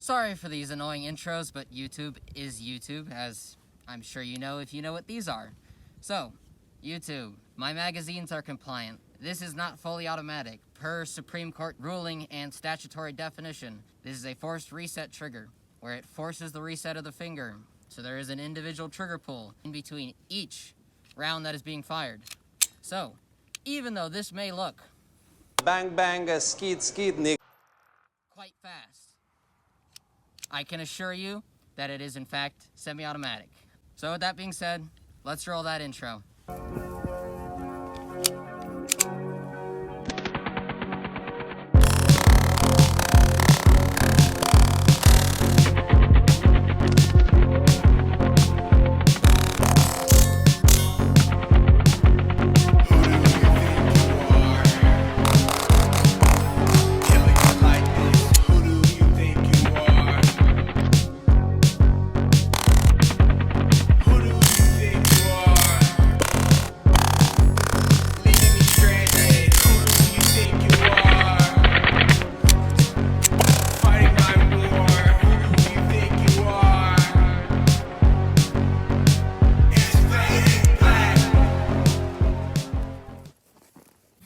Sorry for these annoying intros, but YouTube is YouTube, as I'm sure you know if you know what these are. So, YouTube, my magazines are compliant. This is not fully automatic. Per Supreme Court ruling and statutory definition, this is a forced reset trigger, where it forces the reset of the finger. So there is an individual trigger pull in between each round that is being fired. So, even though this may look bang bang skeet skeet nick quite fast, I can assure you that it is in fact semi-automatic. So with that being said, let's roll that intro.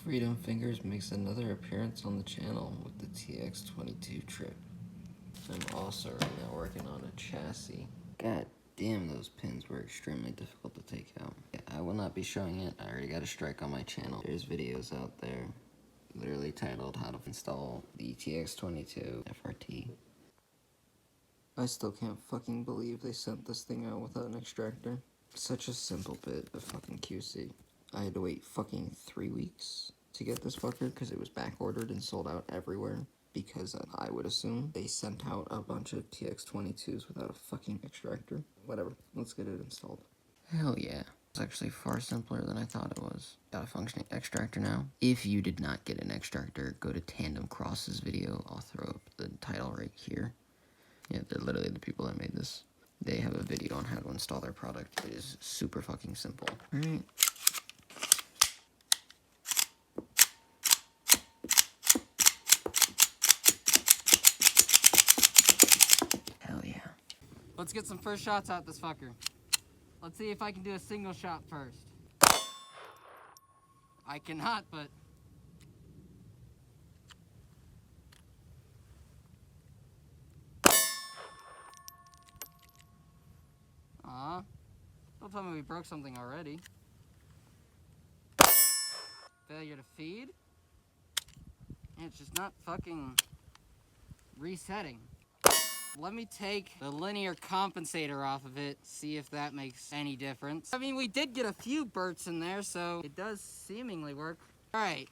Freedom Fingers makes another appearance on the channel with the TX22 trip. I'm also right now working on a chassis. God damn, those pins were extremely difficult to take out. Yeah, I will not be showing it. I already got a strike on my channel. There's videos out there literally titled how to install the TX22 FRT. I still can't fucking believe they sent this thing out without an extractor. Such a simple bit of fucking QC. I had to wait fucking 3 weeks to get this fucker because it was back ordered and sold out everywhere, because I would assume they sent out a bunch of TX22s without a fucking extractor. Whatever, let's get it installed. Hell yeah. It's actually far simpler than I thought it was. Got a functioning extractor now. If you did not get an extractor, go to Tandem Cross's video. I'll throw up the title right here. Yeah, they're literally the people that made this. They have a video on how to install their product. It is super fucking simple. Alright. Hell yeah. Let's get some first shots out this fucker. Let's see if I can do a single shot first. I cannot, but... Aw. Don't tell me we broke something already. Failure to feed? It's just not fucking resetting. Let me take the linear compensator off of it, see if that makes any difference. I mean, we did get a few bursts in there, so it does seemingly work. All right.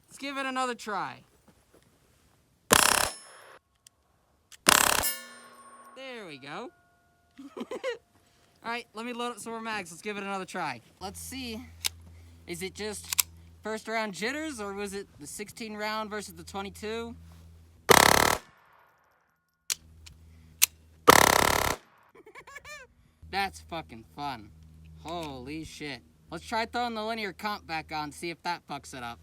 Let's give it another try. There we go. All right, let me load up some more mags. Let's give it another try. Let's see. Is it just first round jitters, or was it the 16 round versus the 22? That's fucking fun. Holy shit. Let's try throwing the linear comp back on, see if that fucks it up.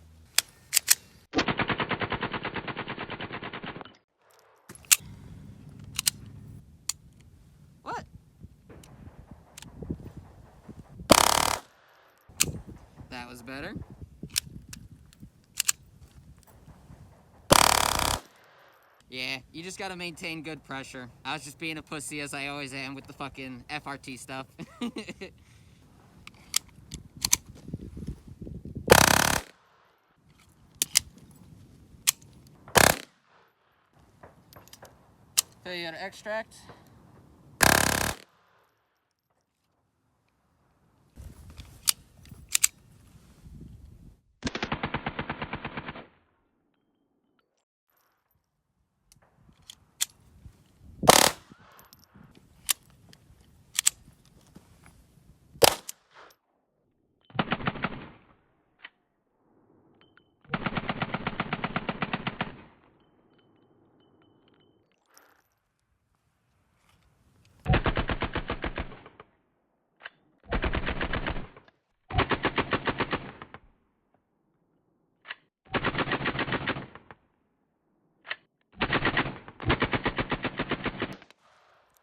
What? That was better. Yeah, you just gotta maintain good pressure. I was just being a pussy, as I always am with the fucking FRT stuff. Failure to extract.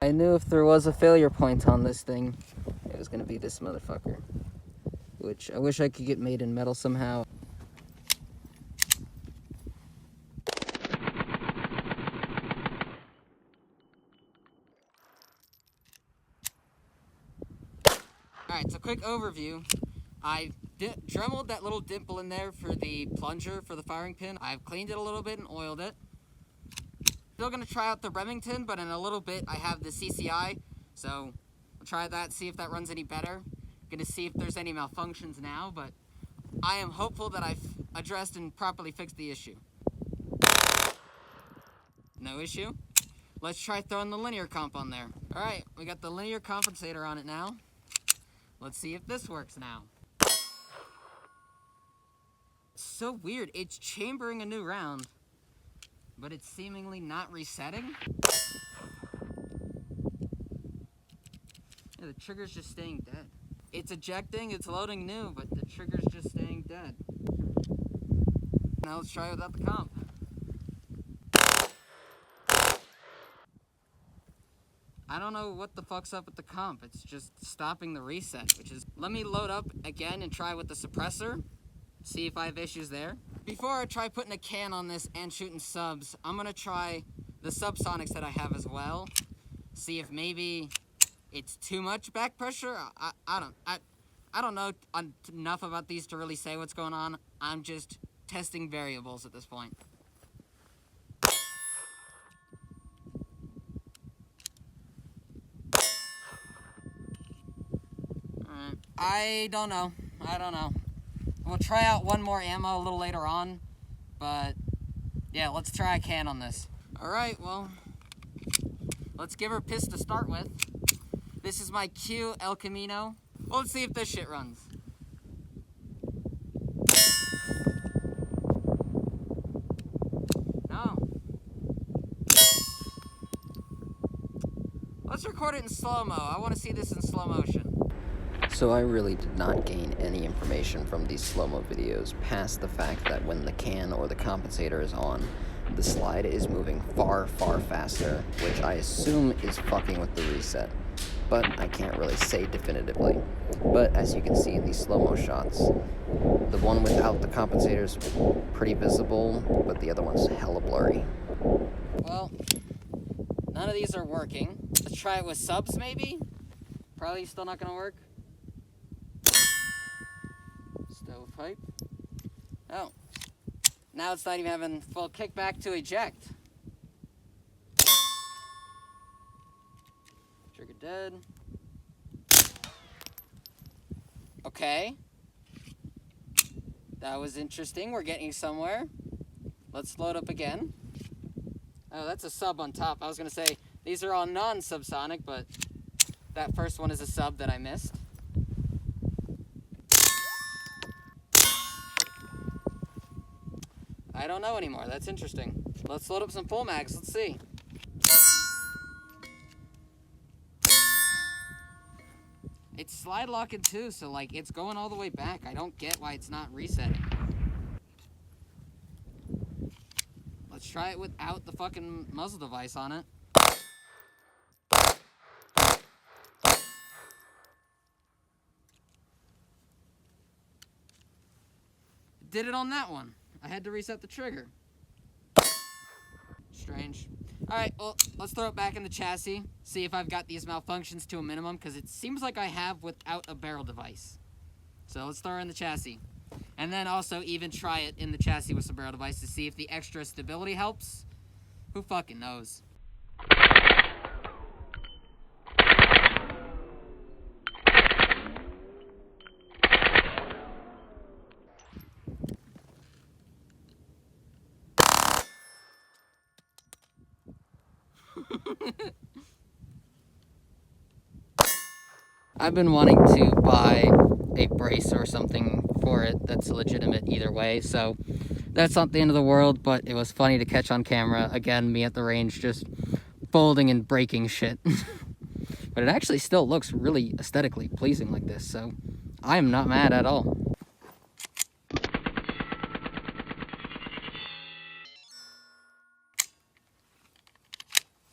I knew if there was a failure point on this thing, it was gonna be this motherfucker. Which I wish I could get made in metal somehow. Alright, so quick overview. I dremeled that little dimple in there for the plunger for the firing pin. I've cleaned it a little bit and oiled it. Still gonna try out the Remington, but in a little bit I have the CCI, so I'll try that, see if that runs any better. Gonna see if there's any malfunctions now, but I am hopeful that I've addressed and properly fixed the issue. No issue. Let's try throwing the linear comp on there. Alright, we got the linear compensator on it now. Let's see if this works now. It's so weird, it's chambering a new round, but it's seemingly not resetting. Yeah, the trigger's just staying dead. It's ejecting, it's loading new, but the trigger's just staying dead. Now let's try without the comp. I don't know what the fuck's up with the comp. It's just stopping the reset, which is... Let me load up again and try with the suppressor. See if I have issues there. Before I try putting a can on this and shooting subs, I'm gonna try the subsonics that I have as well. See if maybe it's too much back pressure. I don't know enough about these to really say what's going on. I'm just testing variables at this point. I don't know. We'll try out one more ammo a little later on, but yeah, let's try a can on this. Alright, well, let's give her piss to start with. This is my Q El Camino. Well, let's see if this shit runs. No. Let's record it in slow-mo. I want to see this in slow motion. So I really did not gain any information from these slow-mo videos past the fact that when the can or the compensator is on, the slide is moving far, far faster, which I assume is fucking with the reset, but I can't really say definitively. But as you can see in these slow-mo shots, the one without the compensator is pretty visible, but the other one's hella blurry. Well, none of these are working. Let's try it with subs maybe? Probably still not gonna work. Stovepipe. Oh. Now it's not even having full kickback to eject. Trigger dead. Okay. That was interesting. We're getting somewhere. Let's load up again. Oh, that's a sub on top. I was gonna say, these are all non-subsonic, but that first one is a sub that I missed. I don't know anymore. That's interesting. Let's load up some full mags. Let's see. It's slide locking too, so like it's going all the way back. I don't get why it's not resetting. Let's try it without the fucking muzzle device on it. Did it on that one. I had to reset the trigger. Strange. Alright, well, let's throw it back in the chassis. See if I've got these malfunctions to a minimum, because it seems like I have without a barrel device. So let's throw her in the chassis. And then also even try it in the chassis with some barrel device to see if the extra stability helps. Who fucking knows? I've been wanting to buy a brace or something for it that's legitimate either way, so that's not the end of the world, but it was funny to catch on camera. Again, me at the range just folding and breaking shit. But it actually still looks really aesthetically pleasing like this, so I am not mad at all.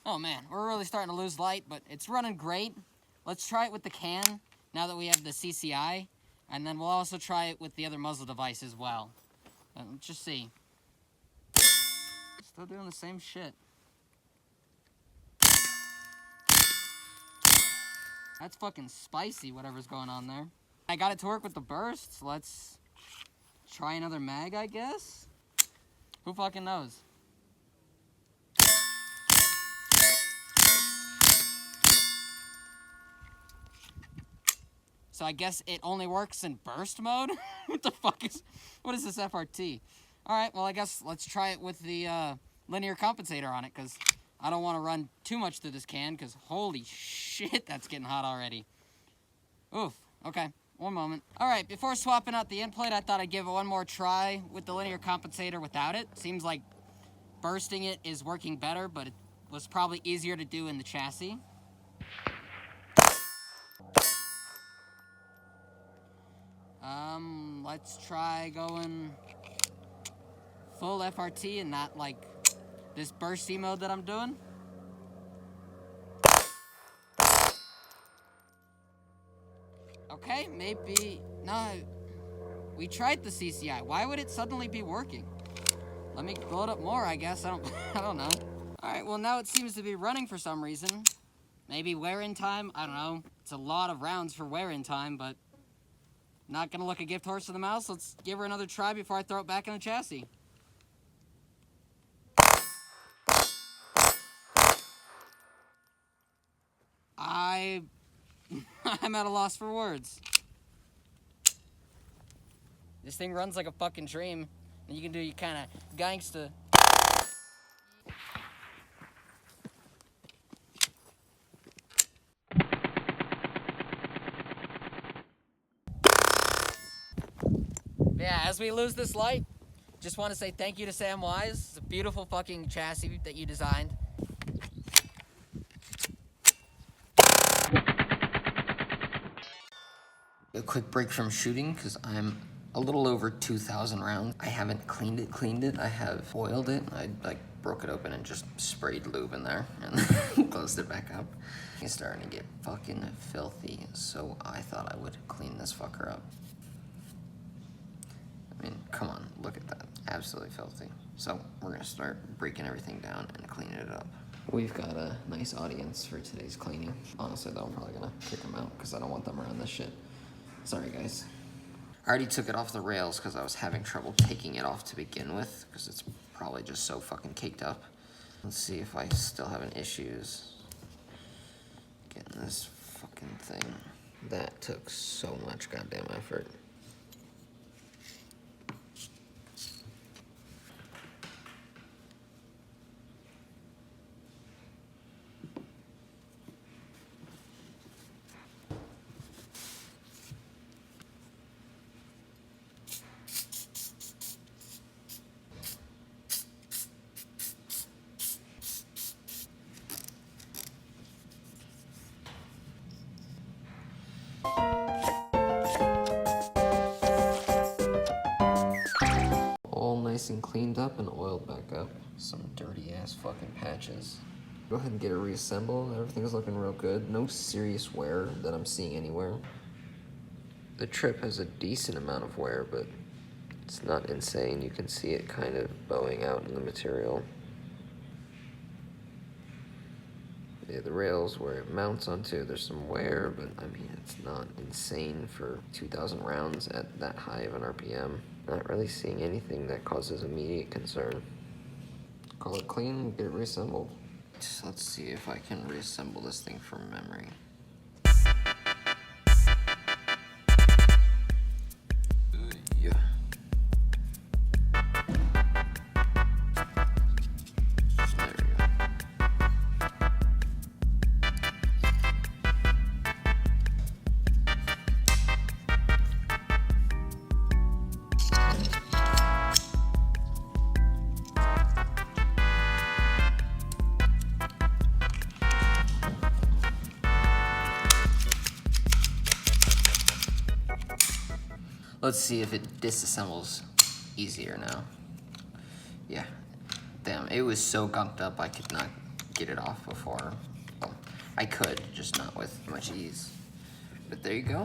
Oh man, we're really starting to lose light, but it's running great. Let's try it with the can, now that we have the CCI, and then we'll also try it with the other muzzle device as well. Let's just see. Still doing the same shit. That's fucking spicy, whatever's going on there. I got it to work with the bursts. Let's try another mag, I guess? Who fucking knows? So I guess it only works in burst mode? What is this FRT? Alright, well I guess let's try it with the linear compensator on it, because I don't want to run too much through this can, because holy shit, that's getting hot already. Oof, okay, one moment. Alright, before swapping out the end plate, I thought I'd give it one more try with the linear compensator without it. Seems like bursting it is working better, but it was probably easier to do in the chassis. Let's try going full FRT and not like this bursty mode that I'm doing. Okay, maybe, no, we tried the CCI. Why would it suddenly be working? Let me blow it up more, I guess. I don't know. All right, well now it seems to be running for some reason. Maybe wear-in time, I don't know. It's a lot of rounds for wear-in time, but not gonna look a gift horse to the mouse. Let's give her another try before I throw it back in the chassis. I'm at a loss for words. This thing runs like a fucking dream, and you can do your kind of gangsta. Yeah, as we lose this light, just want to say thank you to Sam Wise. It's a beautiful fucking chassis that you designed. A quick break from shooting, because I'm a little over 2,000 rounds. I haven't cleaned it. I have oiled it. I like broke it open and just sprayed lube in there and closed it back up. It's starting to get fucking filthy, so I thought I would clean this fucker up. I mean, come on, look at that. Absolutely filthy. So we're gonna start breaking everything down and cleaning it up. We've got a nice audience for today's cleaning. Honestly though, I'm probably gonna kick them out because I don't want them around this shit. Sorry guys. I already took it off the rails because I was having trouble taking it off to begin with, because it's probably just so fucking caked up. Let's see if I still have any issues getting this fucking thing. That took so much goddamn effort. Nice and cleaned up and oiled back up. Some dirty ass fucking patches. Go ahead and get it reassembled. Everything's looking real good. No serious wear that I'm seeing anywhere. The trip has a decent amount of wear, but it's not insane. You can see it kind of bowing out in the material. Yeah, the rails where it mounts onto, there's some wear, but I mean, it's not insane for 2,000 rounds at that high of an RPM. Not really seeing anything that causes immediate concern. Call it clean, get it reassembled. Let's see if I can reassemble this thing from memory. Yeah. There we go. Let's see if it disassembles easier now. Yeah, damn, it was so gunked up I could not get it off before. Well, I could, just not with much ease. But there you go.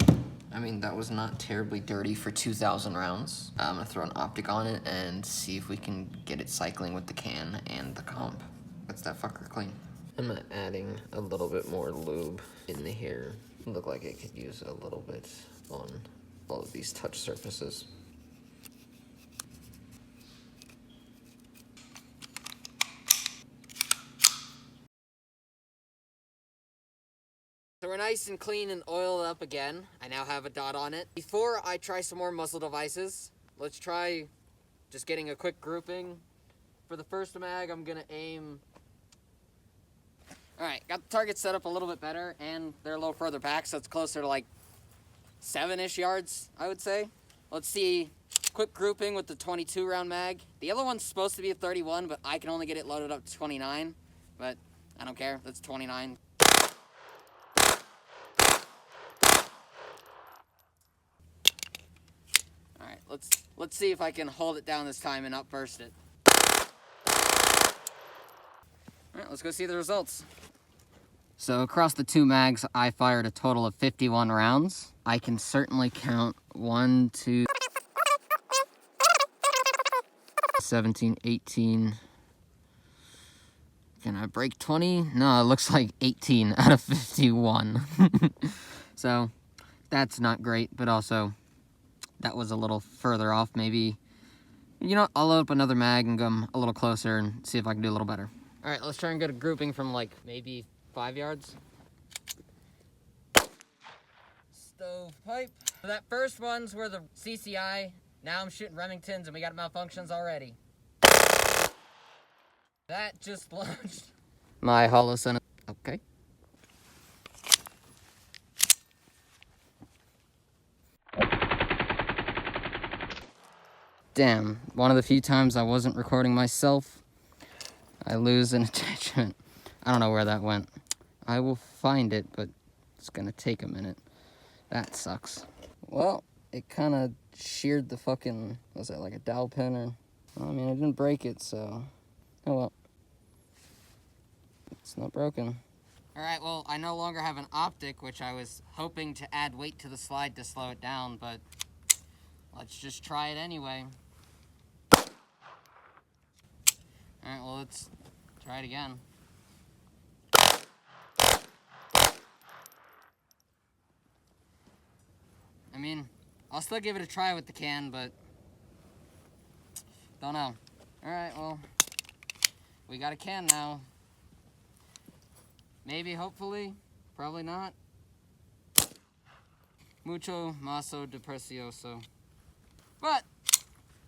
I mean, that was not terribly dirty for 2,000 rounds. I'm gonna throw an optic on it and see if we can get it cycling with the can and the comp. Let's that fucker clean. I'm adding a little bit more lube in the here. Look like it could use a little bit on all of these touch surfaces. So we're nice and clean and oiled up again. I now have a dot on it. Before I try some more muzzle devices, let's try just getting a quick grouping. For the first mag, I'm gonna aim... Alright, got the target set up a little bit better, and they're a little further back, so it's closer to like 7-ish yards, I would say. Let's see, quick grouping with the 22 round mag. The other one's supposed to be a 31, but I can only get it loaded up to 29, but I don't care, that's 29. Alright, let's see if I can hold it down this time and not burst it. Alright, let's go see the results. So across the two mags, I fired a total of 51 rounds. I can certainly count 1, 2, 17, 18. Can I break 20? No, it looks like 18 out of 51. So that's not great, but also that was a little further off. Maybe, you know, I'll load up another mag and come a little closer and see if I can do a little better. All right, let's try and get a grouping from like maybe 5 yards. Stovepipe. So that first ones were the CCI. Now I'm shooting Remingtons and we got malfunctions already. That just launched my hollow center. Okay. Damn, one of the few times I wasn't recording myself, I lose an attachment. I don't know where that went. I will find it, but it's gonna take a minute. That sucks. Well, it kind of sheared the fucking, was that like a dowel pin or? Well, I mean, I didn't break it, so, oh well. It's not broken. All right, well, I no longer have an optic, which I was hoping to add weight to the slide to slow it down, but let's just try it anyway. All right, well, let's try it again. I mean, I'll still give it a try with the can, but don't know. All right, well, we got a can now. Maybe, hopefully, probably not. Mucho maso de precioso. But,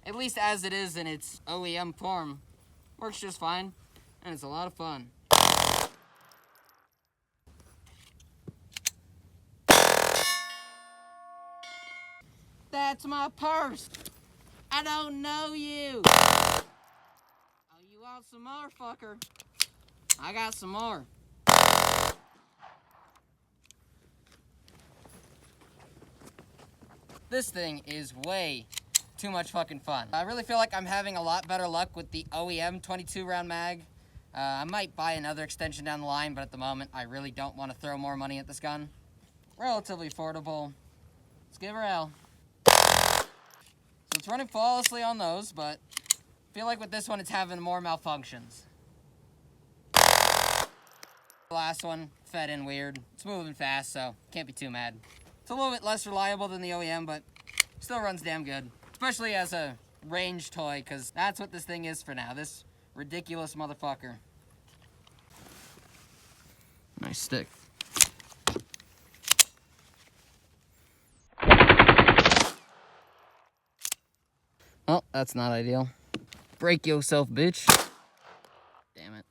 at least as it is in its OEM form, works just fine, and it's a lot of fun. That's my purse. I don't know you. Oh, you want some more, fucker? I got some more. This thing is way too much fucking fun. I really feel like I'm having a lot better luck with the OEM 22 round mag. I might buy another extension down the line, but at the moment, I really don't want to throw more money at this gun. Relatively affordable. Let's give her hell. So it's running flawlessly on those, but I feel like with this one, it's having more malfunctions. The last one fed in weird. It's moving fast, so can't be too mad. It's a little bit less reliable than the OEM, but still runs damn good. Especially as a range toy, because that's what this thing is for now. This ridiculous motherfucker. Nice stick. Well, that's not ideal. Break yourself, bitch. Damn it.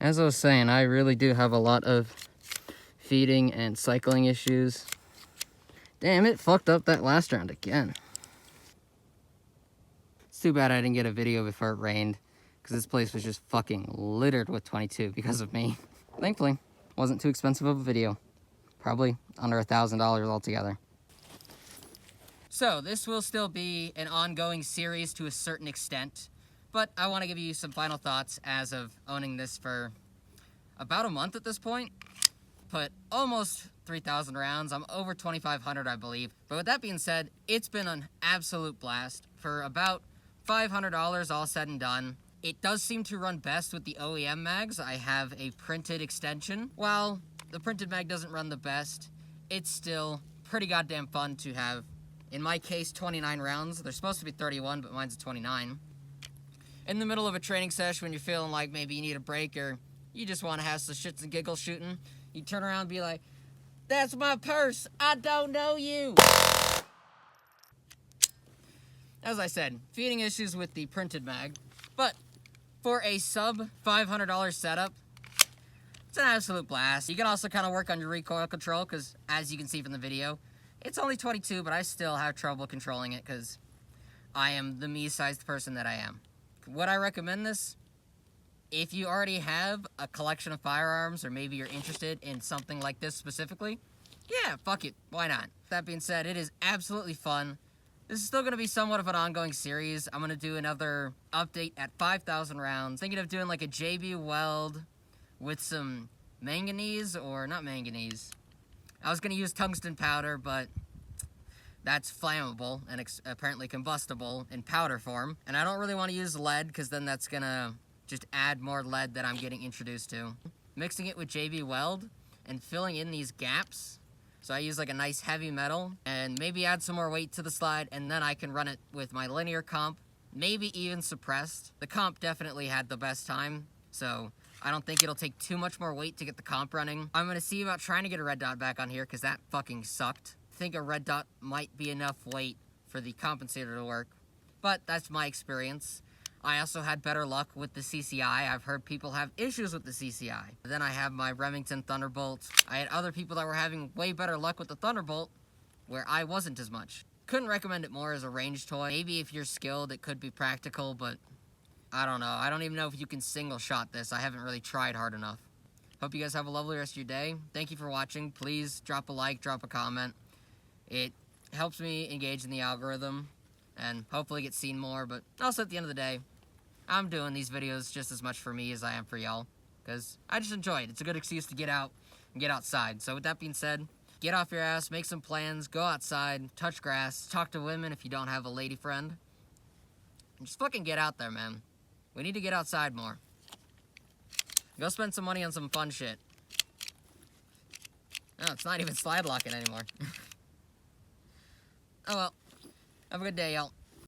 As I was saying, I really do have a lot of feeding and cycling issues. Damn, it fucked up that last round again. It's too bad I didn't get a video before it rained, because this place was just fucking littered with 22 because of me. Thankfully, wasn't too expensive of a video. Probably under $1,000 altogether. So, this will still be an ongoing series to a certain extent, but I want to give you some final thoughts as of owning this for about a month at this point. Put almost 3,000 rounds. I'm over 2,500, I believe. But with that being said, it's been an absolute blast. For about $500 all said and done. It does seem to run best with the OEM mags. I have a printed extension. While the printed mag doesn't run the best, it's still pretty goddamn fun to have. In my case, 29 rounds. They're supposed to be 31, but mine's a 29. In the middle of a training session when you're feeling like maybe you need a break or you just want to have some shits and giggles shooting, you turn around and be like, "That's my purse. I don't know you." As I said, feeding issues with the printed mag, but for a sub $500 setup, it's an absolute blast. You can also kind of work on your recoil control because, as you can see from the video, it's only 22, but I still have trouble controlling it because I am the me-sized person that I am. Would I recommend this? If you already have a collection of firearms, or maybe you're interested in something like this specifically, yeah, fuck it, why not? That being said, it is absolutely fun. This is still going to be somewhat of an ongoing series. I'm going to do another update at 5,000 rounds. Thinking of doing like a JB weld with some manganese, or not manganese. I was going to use tungsten powder, but that's flammable and apparently combustible in powder form. And I don't really want to use lead because then that's going to just add more lead that I'm getting introduced to. Mixing it with JB weld and filling in these gaps. So I use like a nice heavy metal and maybe add some more weight to the slide, and then I can run it with my linear comp, maybe even suppressed. The comp definitely had the best time, so I don't think it'll take too much more weight to get the comp running. I'm gonna see about trying to get a red dot back on here because that fucking sucked. I think a red dot might be enough weight for the compensator to work, but that's my experience. I also had better luck with the CCI. I've heard people have issues with the CCI. Then I have my Remington Thunderbolt. I had other people that were having way better luck with the Thunderbolt, where I wasn't as much. Couldn't recommend it more as a range toy. Maybe if you're skilled, it could be practical, but I don't know. I don't even know if you can single shot this. I haven't really tried hard enough. Hope you guys have a lovely rest of your day. Thank you for watching. Please drop a like, drop a comment. It helps me engage in the algorithm and hopefully get seen more, but also at the end of the day, I'm doing these videos just as much for me as I am for y'all, because I just enjoy it. It's a good excuse to get out and get outside. So with that being said, get off your ass, make some plans, go outside, touch grass, talk to women if you don't have a lady friend. And just fucking get out there, man. We need to get outside more. Go spend some money on some fun shit. Oh, it's not even slide locking anymore. Oh well. Have a good day, y'all.